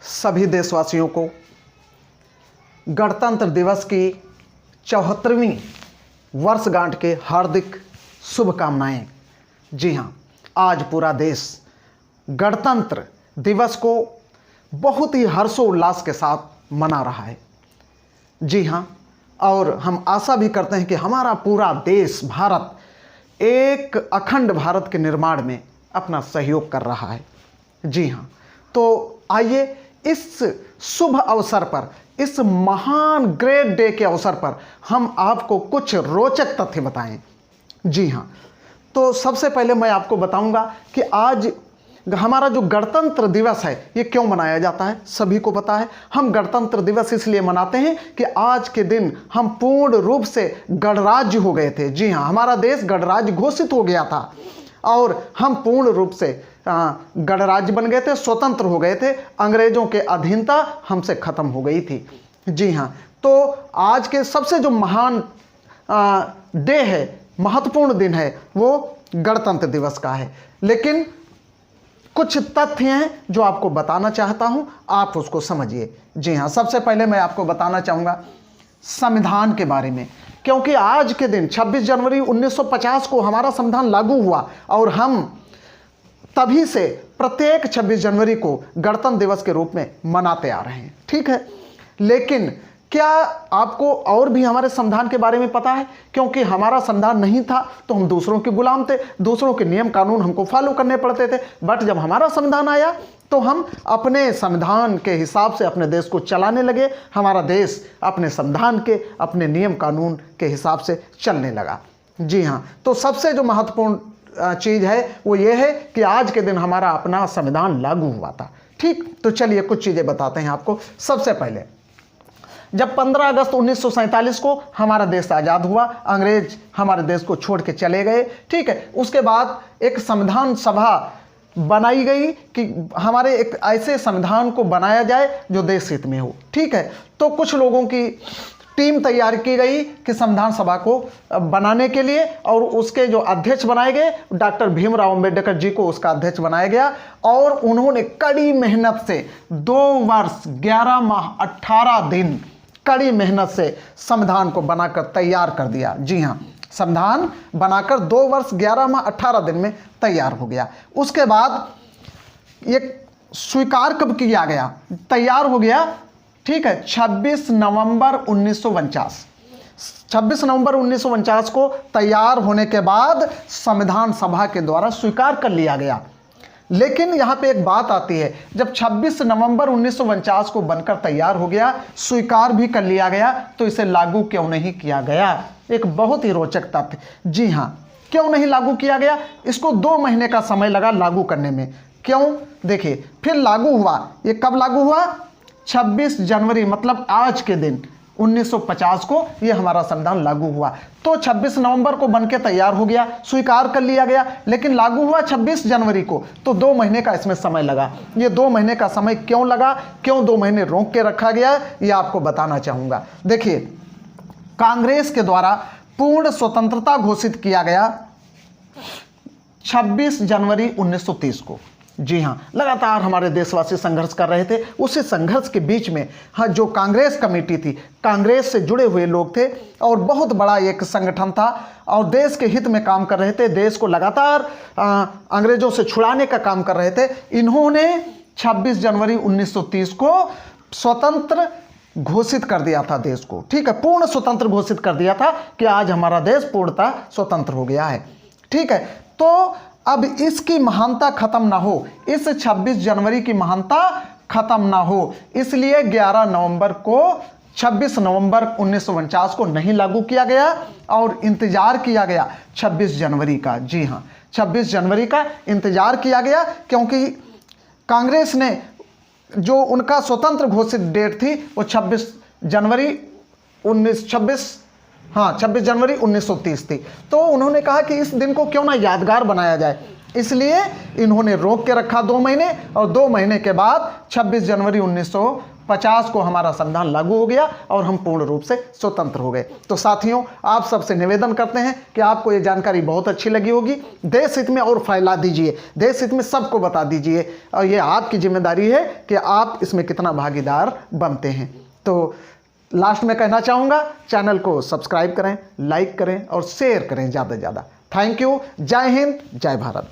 सभी देशवासियों को गणतंत्र दिवस की 74वीं वर्षगांठ के हार्दिक शुभकामनाएं। जी हाँ, आज पूरा देश गणतंत्र दिवस को बहुत ही हर्षोल्लास के साथ मना रहा है। जी हाँ, और हम आशा भी करते हैं कि हमारा पूरा देश भारत एक अखंड भारत के निर्माण में अपना सहयोग कर रहा है। जी हाँ, तो आइए इस शुभ अवसर पर, इस महान ग्रेट डे के अवसर पर हम आपको कुछ रोचक तथ्य बताएं। जी हाँ, तो सबसे पहले मैं आपको बताऊंगा कि आज हमारा जो गणतंत्र दिवस है ये क्यों मनाया जाता है। सभी को पता है, हम गणतंत्र दिवस इसलिए मनाते हैं कि आज के दिन हम पूर्ण रूप से गणराज्य हो गए थे। जी हाँ, हमारा देश गणराज्य घोषित हो गया था और हम पूर्ण रूप से गणराज्य बन गए थे, स्वतंत्र हो गए थे, अंग्रेजों के अधीनता हमसे खत्म हो गई थी। जी हाँ, तो आज के सबसे जो महान डे है, महत्वपूर्ण दिन है, वो गणतंत्र दिवस का है। लेकिन कुछ तथ्य हैं जो आपको बताना चाहता हूं, आप उसको समझिए। जी हाँ, सबसे पहले मैं आपको बताना चाहूँगा संविधान के बारे में, क्योंकि आज के दिन 26 जनवरी 1950 को हमारा संविधान लागू हुआ और हम तभी से प्रत्येक 26 जनवरी को गणतंत्र दिवस के रूप में मनाते आ रहे हैं। ठीक है, लेकिन क्या आपको और भी हमारे संविधान के बारे में पता है? क्योंकि हमारा संविधान नहीं था तो हम दूसरों के गुलाम थे, दूसरों के नियम कानून हमको फॉलो करने पड़ते थे। बट जब हमारा संविधान आया तो हम अपने संविधान के हिसाब से अपने देश को चलाने लगे। हमारा देश अपने संविधान के, अपने नियम कानून के हिसाब से चलने लगा। जी हाँ, तो सबसे जो महत्वपूर्ण चीज़ है वो ये है कि आज के दिन हमारा अपना संविधान लागू हुआ था। ठीक, तो चलिए कुछ चीज़ें बताते हैं आपको। सबसे पहले जब 15 अगस्त 1947 को हमारा देश आज़ाद हुआ, अंग्रेज हमारे देश को छोड़ के चले गए। ठीक है, उसके बाद एक संविधान सभा बनाई गई कि हमारे एक ऐसे संविधान को बनाया जाए जो देश हित में हो। ठीक है, तो कुछ लोगों की टीम तैयार की गई कि संविधान सभा को बनाने के लिए, और उसके जो अध्यक्ष बनाए गए डॉक्टर भीमराव अंबेडकर जी को उसका अध्यक्ष बनाया गया। और उन्होंने कड़ी मेहनत से 2 वर्ष 11 माह 18 दिन कड़ी मेहनत से संविधान को बनाकर तैयार कर दिया। जी हाँ, संविधान बनाकर 2 वर्ष 11 माह 18 दिन में तैयार हो गया। उसके बाद ये स्वीकार कब किया गया, तैयार हो गया? ठीक है, 26 नवंबर 1949। 26 नवंबर 1949 को तैयार होने के बाद संविधान सभा के द्वारा स्वीकार कर लिया गया। लेकिन यहाँ पे एक बात आती है, जब 26 नवंबर 1949 को बनकर तैयार हो गया, स्वीकार भी कर लिया गया, तो इसे लागू क्यों नहीं किया गया? एक बहुत ही रोचक तथ्य। जी हाँ, क्यों नहीं लागू किया गया? इसको 2 महीने का समय लगा लागू करने में। क्यों? देखिए, फिर लागू हुआ। ये कब लागू हुआ? 26 जनवरी मतलब आज के दिन 1950 को ये हमारा संविधान लागू हुआ। तो 26 नवंबर को बनके तैयार हो गया, स्वीकार कर लिया गया, लेकिन लागू हुआ 26 जनवरी को, तो 2 महीने का इसमें समय लगा। ये 2 महीने का समय क्यों लगा, क्यों 2 महीने रोक के रखा गया, ये आपको बताना चाहूँगा। देखिए, कांग्रेस के द्वारा पूर्ण स्वतंत्रता घोषित किया गया 26 जनवरी 1930 को। जी हाँ, लगातार हमारे देशवासी संघर्ष कर रहे थे। उसी संघर्ष के बीच में हाँ, जो कांग्रेस कमेटी थी, कांग्रेस से जुड़े हुए लोग थे और बहुत बड़ा एक संगठन था और देश के हित में काम कर रहे थे, देश को लगातार अंग्रेजों से छुड़ाने का काम कर रहे थे। इन्होंने 26 जनवरी 1930 को स्वतंत्र घोषित कर दिया था देश को। ठीक है, पूर्ण स्वतंत्र घोषित कर दिया था कि आज हमारा देश पूर्णतः स्वतंत्र हो गया है। ठीक है, तो अब इसकी महानता खत्म ना हो, इस 26 जनवरी की महानता खत्म ना हो, इसलिए 11 नवंबर को 26 नवंबर 1949 को नहीं लागू किया गया और इंतजार किया गया 26 जनवरी का। जी हाँ, 26 जनवरी का इंतजार किया गया, क्योंकि कांग्रेस ने जो उनका स्वतंत्र घोषित डेट थी वो 26 जनवरी 1930 थी। तो उन्होंने कहा कि इस दिन को क्यों ना यादगार बनाया जाए, इसलिए इन्होंने रोक के रखा 2 महीने, और 2 महीने के बाद 26 जनवरी 50 को हमारा संविधान लागू हो गया और हम पूर्ण रूप से स्वतंत्र हो गए। तो साथियों, आप सबसे निवेदन करते हैं कि आपको ये जानकारी बहुत अच्छी लगी होगी, देश हित में और फैला दीजिए, देश हित में सबको बता दीजिए, और ये आपकी जिम्मेदारी है कि आप इसमें कितना भागीदार बनते हैं। तो लास्ट में कहना चाहूँगा, चैनल को सब्सक्राइब करें, लाइक करें और शेयर करें ज़्यादा से ज़्यादा। Thank you. जय हिंद, जय भारत।